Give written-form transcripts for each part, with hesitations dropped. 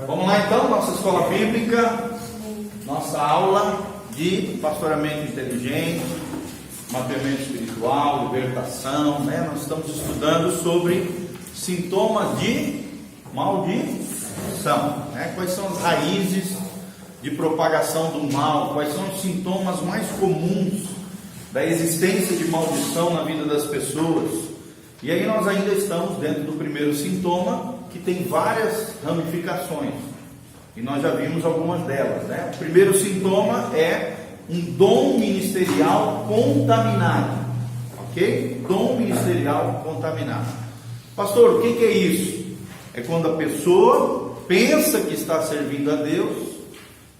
Vamos lá então, nossa escola bíblica, nossa aula de pastoreamento inteligente, mapeamento espiritual, libertação, né? Nós estamos estudando sobre sintomas de maldição, né? Quais são as raízes de propagação do mal, quais são os sintomas mais comuns da existência de maldição na vida das pessoas. E aí nós ainda estamos dentro do primeiro sintoma, que tem várias ramificações, e nós já vimos algumas delas, né? O primeiro sintoma é um dom ministerial contaminado, ok? Dom ministerial contaminado. Pastor, o que é isso? É quando a pessoa pensa que está servindo a Deus,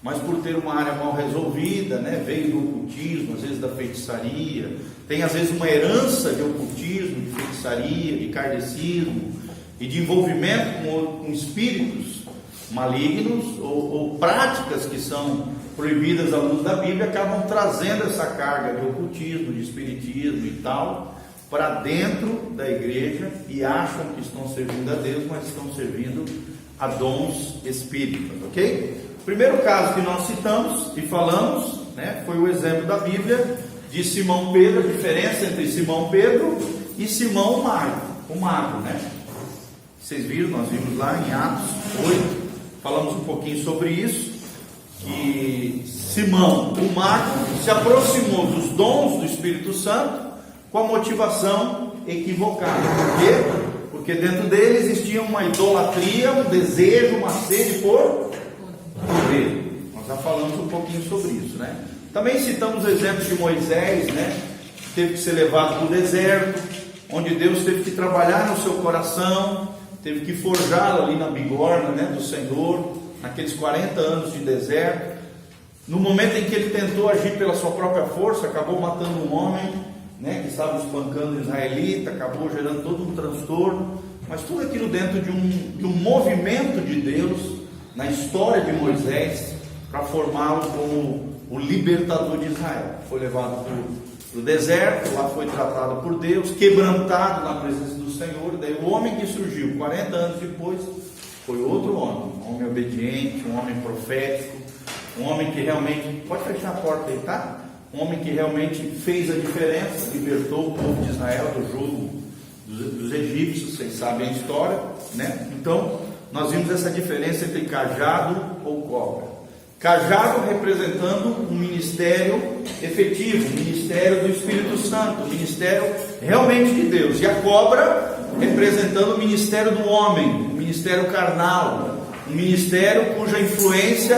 mas por ter uma área mal resolvida, né? Veio do ocultismo, às vezes da feitiçaria, tem às vezes uma herança de ocultismo, de feitiçaria, de kardecismo e de envolvimento com espíritos malignos ou práticas que são proibidas à luz da Bíblia, acabam trazendo essa carga de ocultismo, de espiritismo e tal para dentro da igreja e acham que estão servindo a Deus, mas estão servindo a dons espíritas, ok? O primeiro caso que nós citamos e falamos, né, foi o exemplo da Bíblia de Simão Pedro, a diferença entre Simão Pedro e Simão o mago, né? Vocês viram, nós vimos lá em Atos 8, falamos um pouquinho sobre isso, que Simão, o mago, se aproximou dos dons do Espírito Santo com a motivação equivocada. Por quê? Porque dentro dele existia uma idolatria, um desejo, uma sede por poder. Nós já falamos um pouquinho sobre isso, né? Também citamos o exemplo de Moisés, né? Que teve que ser levado para o deserto, onde Deus teve que trabalhar no seu coração, teve que forjá-lo ali na bigorna, né, do Senhor, naqueles 40 anos de deserto. No momento em que ele tentou agir pela sua própria força, acabou matando um homem, né, que estava espancando um israelita, acabou gerando todo um transtorno, mas tudo aquilo dentro de um movimento de Deus na história de Moisés, para formá-lo como o libertador de Israel. Foi levado para o deserto, lá foi tratado por Deus, quebrantado na presença do Senhor. Daí o homem que surgiu 40 anos depois foi outro homem, um homem obediente, um homem profético, um homem que realmente, pode fechar a porta aí, tá? Um homem que realmente fez a diferença, libertou o povo de Israel do jugo dos egípcios. Vocês sabem a história, né? Então nós vimos essa diferença entre cajado ou cobra. Cajado representando um ministério efetivo, um ministério do Espírito Santo, um ministério realmente de Deus. E a cobra representando o ministério do homem, o ministério carnal, um ministério cuja influência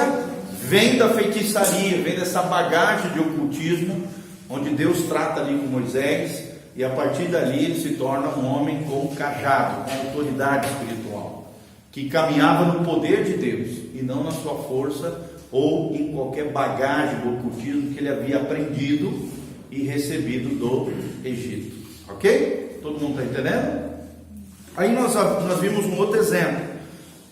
vem da feitiçaria, vem dessa bagagem de ocultismo, onde Deus trata ali com Moisés, e a partir dali ele se torna um homem com cajado, com autoridade espiritual, que caminhava no poder de Deus e não na sua força ou em qualquer bagagem do ocultismo que ele havia aprendido e recebido do Egito. Ok? Todo mundo está entendendo? Aí nós vimos um outro exemplo,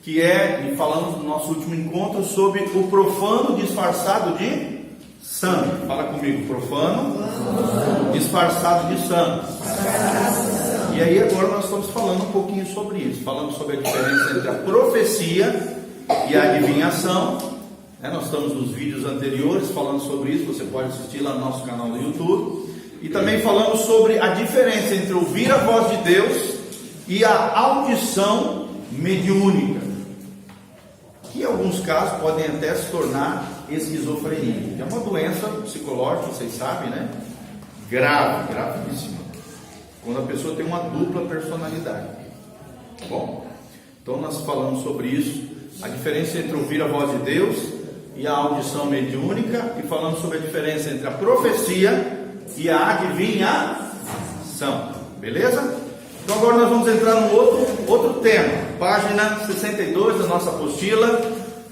que é, e falamos no nosso último encontro, sobre o profano disfarçado de santo. Fala comigo, profano disfarçado de santo. E aí agora nós estamos falando um pouquinho sobre isso. Falamos sobre a diferença entre a profecia e a adivinhação. Nós estamos nos vídeos anteriores falando sobre isso, você pode assistir lá no nosso canal do YouTube. E também falamos sobre a diferença entre ouvir a voz de Deus e a audição mediúnica, que em alguns casos podem até se tornar esquizofrenia, que é uma doença psicológica, vocês sabem, né? Gravíssima, quando a pessoa tem uma dupla personalidade. Bom, então nós falamos sobre isso, a diferença entre ouvir a voz de Deus e a audição mediúnica, e falamos sobre a diferença entre a profecia e a adivinhação, beleza? Então agora nós vamos entrar num outro tema, página 62 da nossa apostila.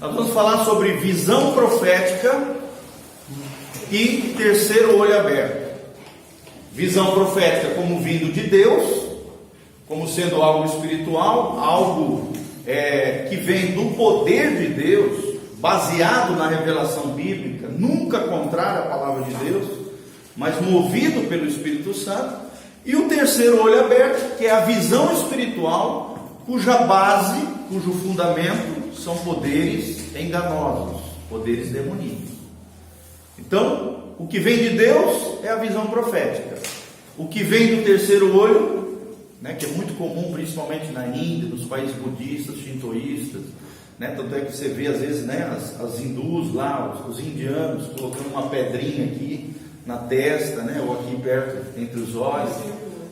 Nós vamos falar sobre visão profética e terceiro olho aberto. Visão profética como vindo de Deus, como sendo algo espiritual, algo que vem do poder de Deus, baseado na revelação bíblica, nunca contrário à palavra de Deus, mas movido pelo Espírito Santo. E o terceiro olho aberto, que é a visão espiritual, cuja base, cujo fundamento são poderes enganosos, poderes demoníacos. Então, o que vem de Deus é a visão profética. O que vem do terceiro olho, né, que é muito comum, principalmente na Índia, nos países budistas, shintoístas, né, tanto é que você vê às vezes, né, as hindus lá, os indianos, colocando uma pedrinha aqui na testa, né, ou aqui perto, entre os olhos.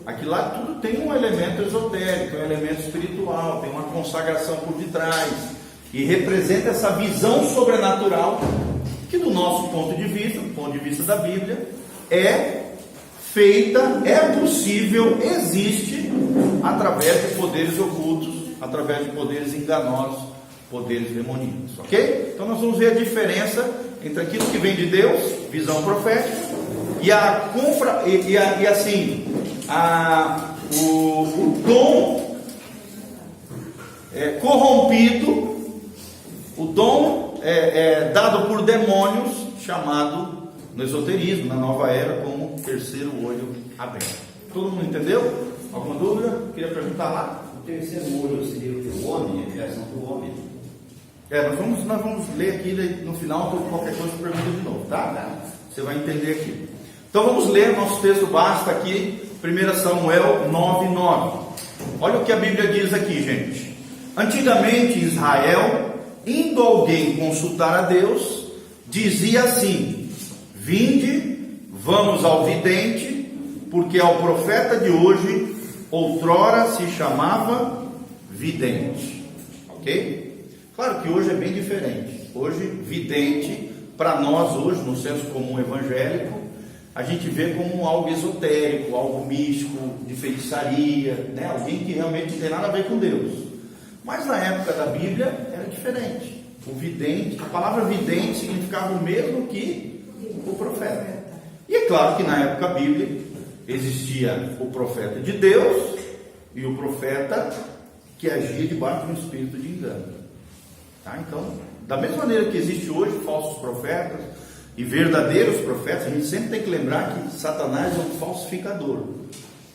Aqui lá tudo tem um elemento esotérico, um elemento espiritual, tem uma consagração por detrás, e representa essa visão sobrenatural, que do nosso ponto de vista, do ponto de vista da Bíblia, é feita, é possível, existe, através de poderes ocultos, através de poderes enganosos, poderes demoníacos, ok? Então nós vamos ver a diferença entre aquilo que vem de Deus, visão profética, o dom corrompido, o dom dado por demônios, chamado no esoterismo, na nova era, como terceiro olho aberto. Todo mundo entendeu? Alguma dúvida? Queria perguntar lá? O terceiro olho seria o homem, a criação do homem. Nós vamos ler aqui no final, qualquer coisa pergunta de novo, tá? Você vai entender aqui. Então vamos ler, nosso texto basta aqui, 1 Samuel 9:9. Olha o que a Bíblia diz aqui, gente. Antigamente Israel, indo alguém consultar a Deus, dizia assim: vinde, vamos ao vidente, porque ao profeta de hoje, outrora se chamava vidente. Ok? Claro que hoje é bem diferente. Hoje, vidente, para nós hoje, no senso comum evangélico, a gente vê como algo esotérico, algo místico, de feitiçaria, né? Alguém que realmente não tem nada a ver com Deus. Mas na época da Bíblia era diferente. O vidente, a palavra vidente significava o mesmo que o profeta. E é claro que na época bíblica existia o profeta de Deus e o profeta que agia debaixo de um espírito de engano. Tá? Então, da mesma maneira que existe hoje falsos profetas e verdadeiros profetas, a gente sempre tem que lembrar que Satanás é um falsificador.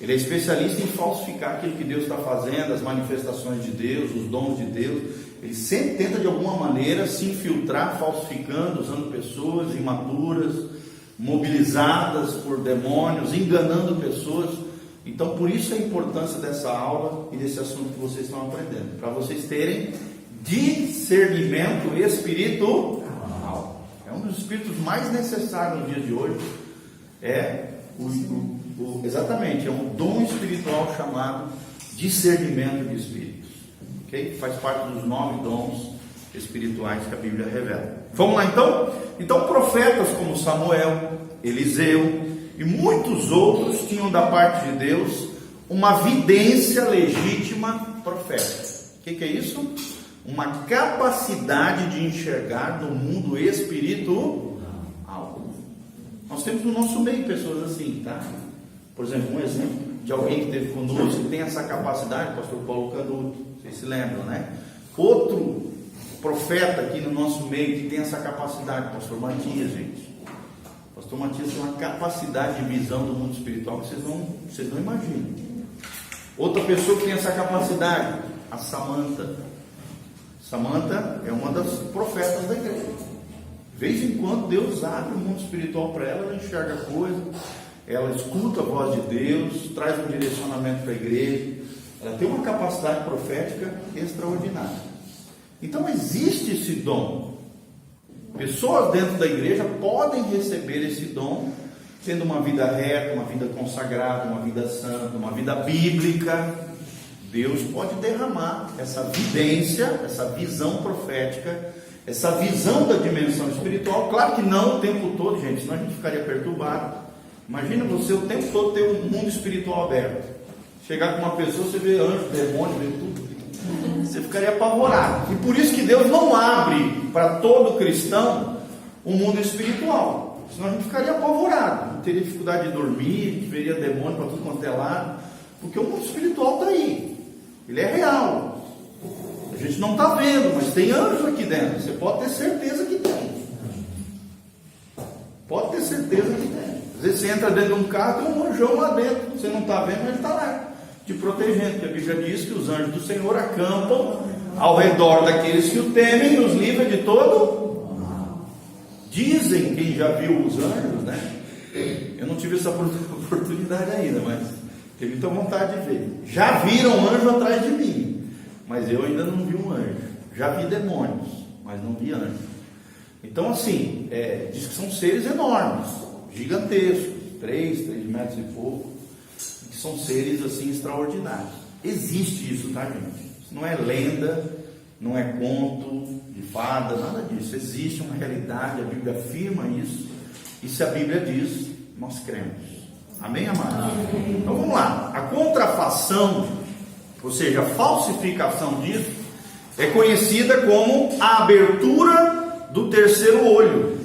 Ele é especialista em falsificar aquilo que Deus está fazendo, as manifestações de Deus, os dons de Deus. Ele sempre tenta de alguma maneira se infiltrar, falsificando, usando pessoas imaturas, mobilizadas por demônios, enganando pessoas. Então, por isso a importância dessa aula e desse assunto que vocês estão aprendendo, para vocês terem discernimento espiritual. É um dos espíritos mais necessários nos dias de hoje. Exatamente, é um dom espiritual chamado discernimento de espíritos. Okay? Faz parte dos 9 dons espirituais que a Bíblia revela. Vamos lá então? Então, profetas como Samuel, Eliseu e muitos outros tinham da parte de Deus uma vidência legítima profética. O que é isso? Uma capacidade de enxergar no mundo espiritual. Nós temos no nosso meio pessoas assim, tá? Por exemplo, um exemplo de alguém que esteve conosco que tem essa capacidade, o pastor Paulo Canuto, vocês se lembram, né? Outro profeta aqui no nosso meio que tem essa capacidade, o pastor Matias, gente. O pastor Matias tem uma capacidade de visão do mundo espiritual que vocês não imaginam. Outra pessoa que tem essa capacidade, a Samanta. Samanta é uma das profetas da igreja. De vez em quando Deus abre o mundo espiritual para ela, ela enxerga coisas, ela escuta a voz de Deus, traz um direcionamento para a igreja. Ela tem uma capacidade profética extraordinária. Então existe esse dom. Pessoas dentro da igreja podem receber esse dom, tendo uma vida reta, uma vida consagrada, uma vida santa, uma vida bíblica. Deus pode derramar essa vidência, essa visão profética, essa visão da dimensão espiritual. Claro que não o tempo todo, gente, senão a gente ficaria perturbado. Imagina você o tempo todo ter um mundo espiritual aberto. Chegar com uma pessoa, você vê anjo, demônio, vê tudo. Você ficaria apavorado. E por isso que Deus não abre para todo cristão um mundo espiritual. Senão a gente ficaria apavorado, teria dificuldade de dormir, veria demônio para tudo quanto é lado. Porque o mundo espiritual está aí. Ele é real. A gente não está vendo, mas tem anjos aqui dentro. Você pode ter certeza que tem. Pode ter certeza que tem. Às vezes você entra dentro de um carro, tem um anjão lá dentro. Você não está vendo, mas ele está lá, te protegendo. Porque a Bíblia diz que os anjos do Senhor acampam ao redor daqueles que o temem e os livra de todo. Dizem, quem já viu os anjos, né? Eu não tive essa oportunidade ainda, mas tenho muita vontade de ver. Já viram um anjo atrás de mim, mas eu ainda não vi um anjo. Já vi demônios, mas não vi anjos. Então, assim, diz que são seres enormes, gigantescos, 3 metros e pouco, que são seres, assim, extraordinários. Existe isso, tá, gente? Isso não é lenda, não é conto de fada, nada disso. Existe uma realidade, a Bíblia afirma isso, e se a Bíblia diz, nós cremos. Amém, amados? Então, vamos lá. A contrafação, ou seja, a falsificação disso, é conhecida como a abertura do terceiro olho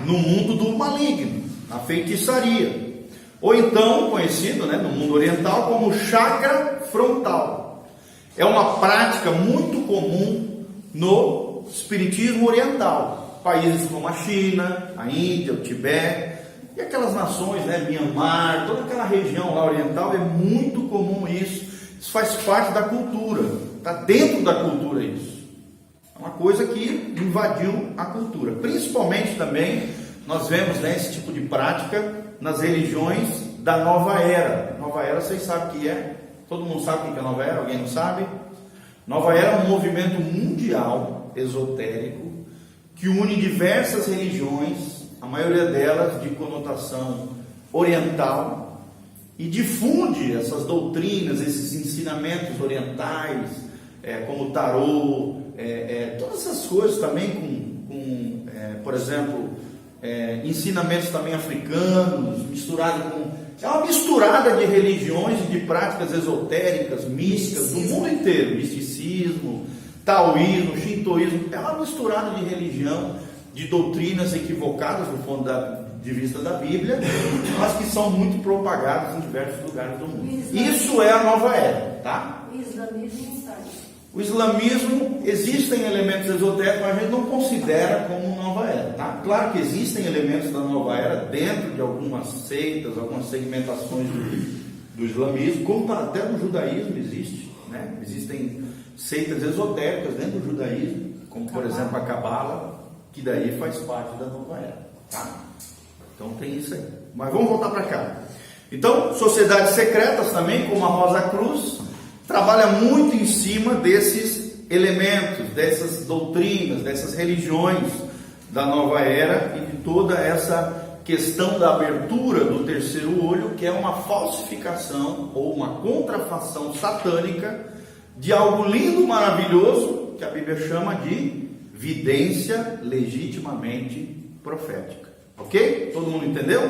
no mundo do maligno, na feitiçaria, ou então conhecido, no mundo oriental como chakra frontal. É uma prática muito comum no espiritismo oriental, países como a China, a Índia, o Tibete e aquelas nações, Myanmar, toda aquela região lá oriental, é muito comum isso. Isso faz parte da cultura, está dentro da cultura isso. É uma coisa que invadiu a cultura. Principalmente também, nós vemos esse tipo de prática nas religiões da Nova Era. Nova Era, vocês sabem o que é? Todo mundo sabe o que é Nova Era? Alguém não sabe? Nova Era é um movimento mundial, esotérico, que une diversas religiões, a maioria delas de conotação oriental, e difunde essas doutrinas, esses ensinamentos orientais, como o tarô, todas essas coisas também por exemplo, ensinamentos também africanos, misturado com... É uma misturada de religiões e de práticas esotéricas, místicas, do mundo inteiro. Misticismo, taoísmo, shintoísmo, é uma misturada de religião, de doutrinas equivocadas do ponto de vista da Bíblia, mas que são muito propagadas em diversos lugares do mundo. Isso é a nova era, tá? O islamismo está. O islamismo, existem elementos esotéricos, mas a gente não considera como nova era, tá? Claro que existem elementos da nova era dentro de algumas seitas, algumas segmentações do islamismo, como até no judaísmo existe, Existem seitas esotéricas dentro do judaísmo, como por exemplo a Cabala, que daí faz parte da nova era, tá? Então tem isso aí. Mas vamos voltar para cá. Então, sociedades secretas também, como a Rosa Cruz, trabalha muito em cima desses elementos, dessas doutrinas, dessas religiões da nova era e de toda essa questão da abertura do terceiro olho, que é uma falsificação ou uma contrafação satânica de algo lindo, maravilhoso, que a Bíblia chama de vidência legitimamente profética. Ok? Todo mundo entendeu?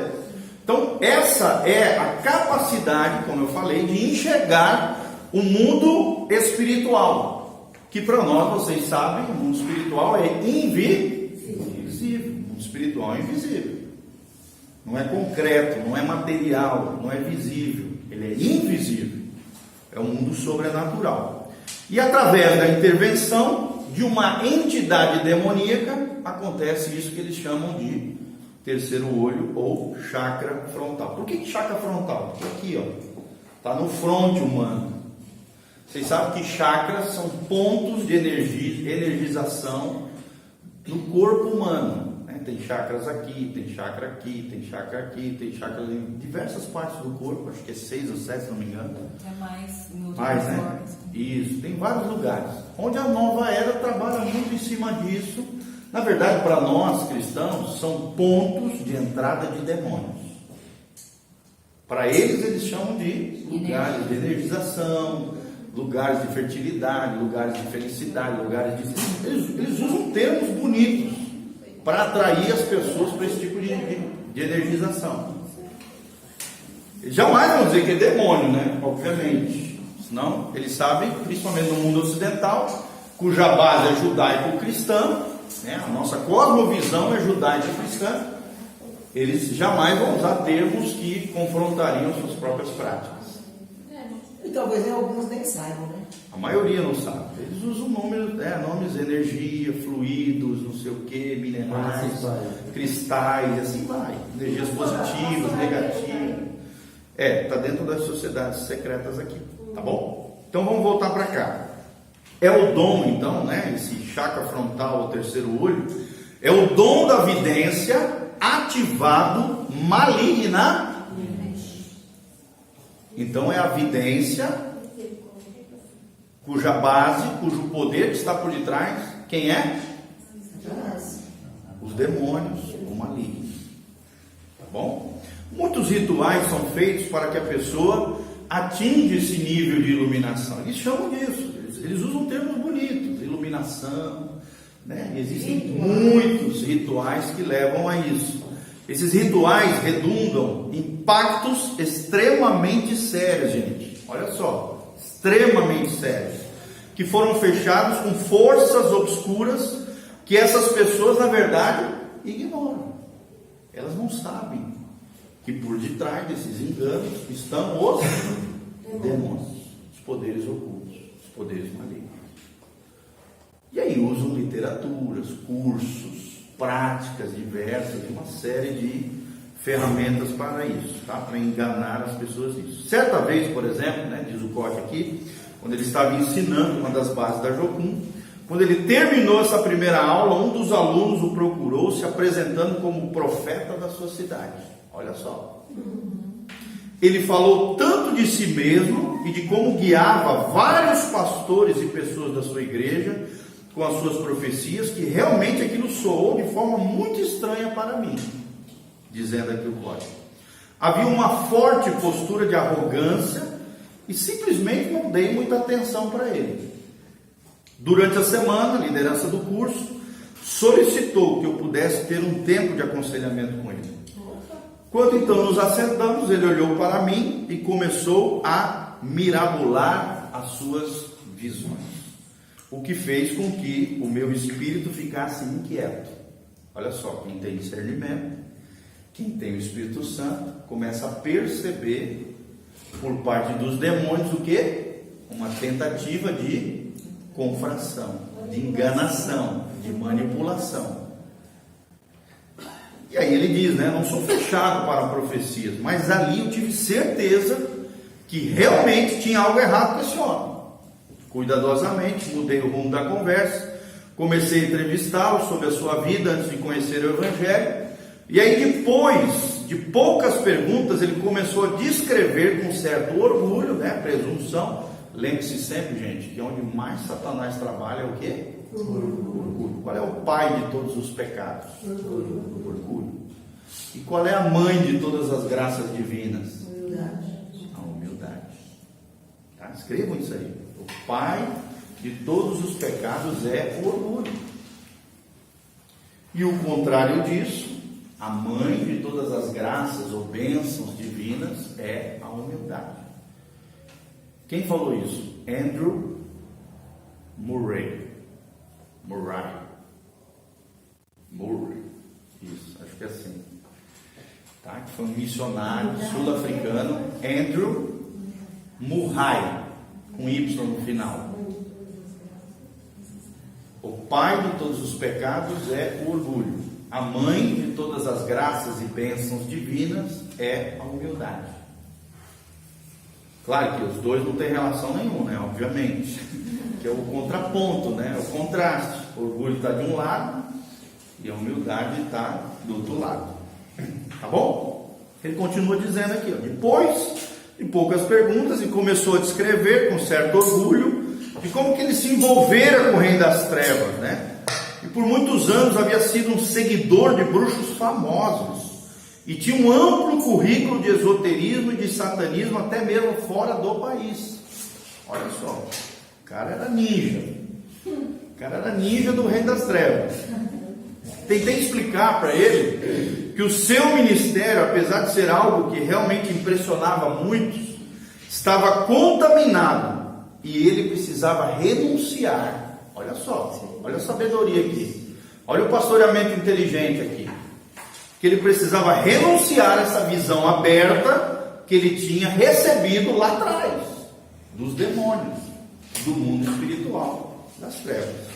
Então, essa é a capacidade, como eu falei, de enxergar o mundo espiritual, que para nós, vocês sabem, o mundo espiritual é invisível. O mundo espiritual é invisível. Não é concreto, não é material, não é visível. Ele é invisível. É um mundo sobrenatural. E através da intervenção de uma entidade demoníaca, acontece isso que eles chamam de terceiro olho ou chakra frontal. Por que chakra frontal? Porque aqui, está no fronte humano. Vocês sabem que chakras são pontos de energização no corpo humano. Tem chakras aqui, tem chakra aqui, tem chakra aqui, tem chakras em diversas partes do corpo, acho que é 6 ou 7, se não me engano. É mais, né? Isso, tem vários lugares. Onde a nova era trabalha muito em cima disso. Na verdade, para nós cristãos, são pontos de entrada de demônios. Para eles chamam de lugares de energização, lugares de fertilidade, lugares de felicidade, lugares de... Eles usam termos bonitos para atrair as pessoas para esse tipo de energização. Jamais vão dizer que é demônio, Obviamente. Senão, eles sabem, principalmente no mundo ocidental, cuja base é judaico-cristã, a nossa cosmovisão é judaico-cristã, eles jamais vão usar termos que confrontariam suas próprias práticas. E talvez alguns nem saibam, A maioria não sabe. Eles usam nomes energia, fluidos, não sei o que, minerais, cristais, assim vai. Energias positivas, negativas. Está dentro das sociedades secretas aqui, tá bom? Então vamos voltar para cá. é o dom, então, né? Esse chakra frontal, o terceiro olho, é o dom da vidência ativado maligna. Então é a vidência cuja base, cujo poder que está por detrás, quem é? Os demônios, o maligno. Tá bom? Muitos rituais são feitos para que a pessoa atinja esse nível de iluminação. Eles chamam disso, eles usam termos bonitos, iluminação, né? Existem muitos rituais que levam a isso. Esses rituais redundam em pactos extremamente sérios, gente. Olha só, extremamente sérios, que foram fechados com forças obscuras que essas pessoas, na verdade, ignoram. Elas não sabem que por detrás desses enganos estão os demônios, os poderes ocultos, os poderes malignos. E aí usam literaturas, cursos, práticas diversas, uma série de ferramentas para isso, tá? Para enganar as pessoas nisso. Certa vez, por exemplo, né, diz o Koch aqui, quando ele estava ensinando uma das bases da Jokun, quando ele terminou essa primeira aula, um dos alunos o procurou se apresentando como profeta da sua cidade. Olha só. Ele falou tanto de si mesmo e de como guiava vários pastores e pessoas da sua igreja com as suas profecias, que realmente aquilo soou de forma muito estranha para mim, dizendo aqui o Koch. Havia uma forte postura de arrogância e simplesmente não dei muita atenção para ele. Durante a semana, a liderança do curso solicitou que eu pudesse ter um tempo de aconselhamento com ele. Quando então nos assentamos, ele olhou para mim e começou a mirabolar as suas visões, o que fez com que o meu espírito ficasse inquieto. Olha só, quem tem discernimento, quem tem o Espírito Santo, começa a perceber por parte dos demônios o quê? Uma tentativa de confração, de enganação, de manipulação. E aí ele diz, né? Não sou fechado para profecias, mas ali eu tive certeza que realmente tinha algo errado com esse homem. Cuidadosamente mudei o rumo da conversa, comecei a entrevistá-lo sobre a sua vida antes de conhecer o Evangelho. E aí depois de poucas perguntas, ele começou a descrever com certo orgulho, né? Presunção. Lembre-se sempre, gente, que onde mais Satanás trabalha é o quê? Orgulho. Qual é o pai de todos os pecados? Orgulho. E qual é a mãe de todas as graças divinas? A humildade. Tá? Escrevam isso aí. O pai de todos os pecados é o orgulho. E o contrário disso, a mãe de todas as graças ou bênçãos divinas é a humildade. Quem falou isso? Andrew Murray. Isso, acho que é assim. Tá? Que foi um missionário sul-africano, Andrew Murray, com Y no final. O pai de todos os pecados é o orgulho. A mãe de todas as graças e bênçãos divinas é a humildade. Claro que os dois não têm relação nenhuma, né? Obviamente. Que é o contraponto, né? O contraste. O orgulho está de um lado e a humildade está do outro lado. Tá bom? Ele continua dizendo aqui, ó, depois de poucas perguntas, e começou a descrever com certo orgulho de como que ele se envolvera com o reino das trevas, né? E por muitos anos havia sido um seguidor de bruxos famosos e tinha um amplo currículo de esoterismo e de satanismo até mesmo fora do país. Olha só, o cara era ninja. O cara era ninja do reino das trevas. Tentei explicar para ele que o seu ministério, apesar de ser algo que realmente impressionava muitos, estava contaminado e ele precisava renunciar. Olha só, olha a sabedoria aqui. Olha o pastoreamento inteligente aqui. Que ele precisava renunciar a essa visão aberta que ele tinha recebido lá atrás, dos demônios, do mundo espiritual, das trevas.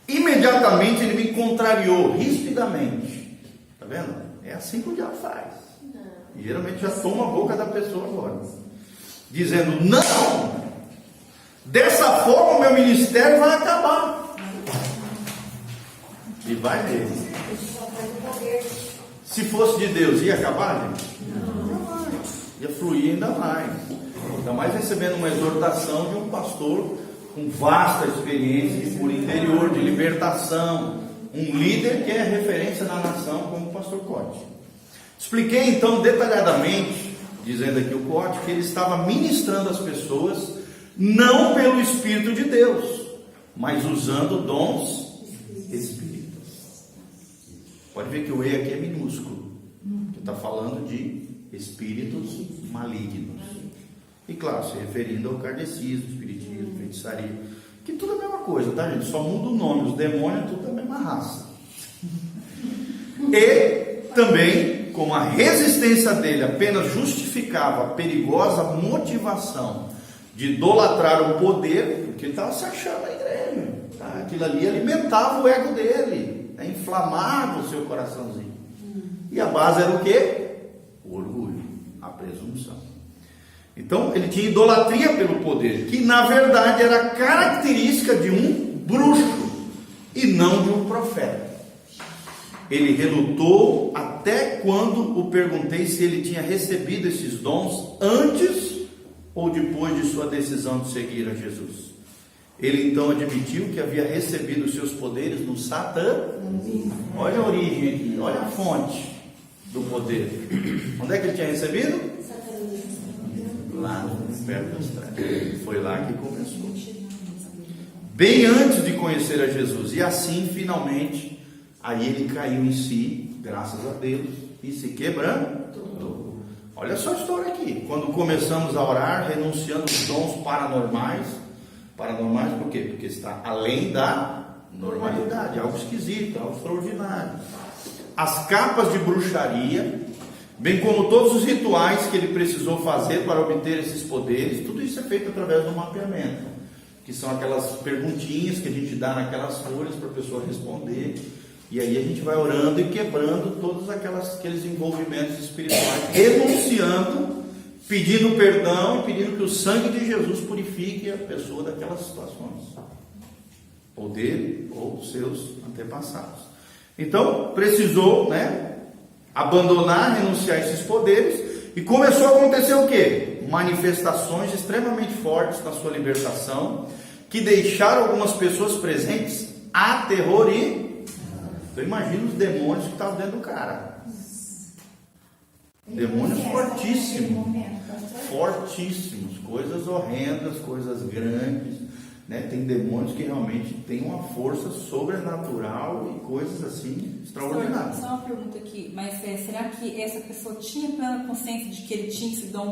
Imediatamente ele me contrariou, rispidamente. Está vendo? É assim que o diabo faz. E geralmente já toma a boca da pessoa agora. Dizendo, Dessa forma, o meu ministério vai acabar. E vai mesmo. Se fosse de Deus, ia acabar, gente? Não. Ia fluir ainda mais. Ainda mais recebendo uma exortação de um pastor com vasta experiência por interior, de libertação. Um líder que é referência na nação, como o pastor Cote. Expliquei então detalhadamente, dizendo aqui o Cote, que ele estava ministrando as pessoas, não pelo Espírito de Deus, mas usando dons espíritas. Pode ver que o E aqui é minúsculo, que está falando de espíritos malignos. E claro, se referindo ao kardecismo, espiritismo, feitiçaria, que tudo é a mesma coisa, tá, gente? Só muda o nome, os demônios é tudo a mesma raça. E também, como a resistência dele apenas justificava a perigosa motivação de idolatrar o poder, porque ele estava se achando na igreja, tá? Aquilo ali alimentava o ego dele, né? Inflamava o seu coraçãozinho. E a base era o quê? O orgulho, a presunção. Então ele tinha idolatria pelo poder, que na verdade era característica de um bruxo e não de um profeta. Ele relutou até quando o perguntei se ele tinha recebido esses dons antes ou depois de sua decisão de seguir a Jesus. Ele então admitiu que havia recebido os seus poderes no satanismo. Olha a origem aqui, olha a fonte do poder. Onde é que ele tinha recebido? Lá no Império das Trevas. Foi lá que começou. Bem antes de conhecer a Jesus. E assim, finalmente, aí ele caiu em si, graças a Deus, e se quebrantou. Olha só a história aqui. Quando começamos a orar, renunciando os dons paranormais. Paranormais por quê? Porque está além da normalidade, algo esquisito, algo extraordinário. As capas de bruxaria, bem como todos os rituais que ele precisou fazer para obter esses poderes, tudo isso é feito através do mapeamento, que são aquelas perguntinhas que a gente dá naquelas folhas para a pessoa responder, e aí a gente vai orando e quebrando todos aqueles envolvimentos espirituais, renunciando, pedindo perdão e pedindo que o sangue de Jesus purifique a pessoa daquelas situações, ou dele ou seus antepassados. Então precisou, abandonar, renunciar a esses poderes, e começou a acontecer o quê? Manifestações extremamente fortes na sua libertação, que deixaram algumas pessoas presentes aterrorizadas. Então imagina os demônios que estavam dentro do cara. Demônios fortíssimos, coisas horrendas, coisas grandes, Tem demônios que realmente têm uma força sobrenatural e coisas assim extraordinárias. Só uma pergunta aqui, mas será que essa pessoa tinha plena consciência de que ele tinha esse dom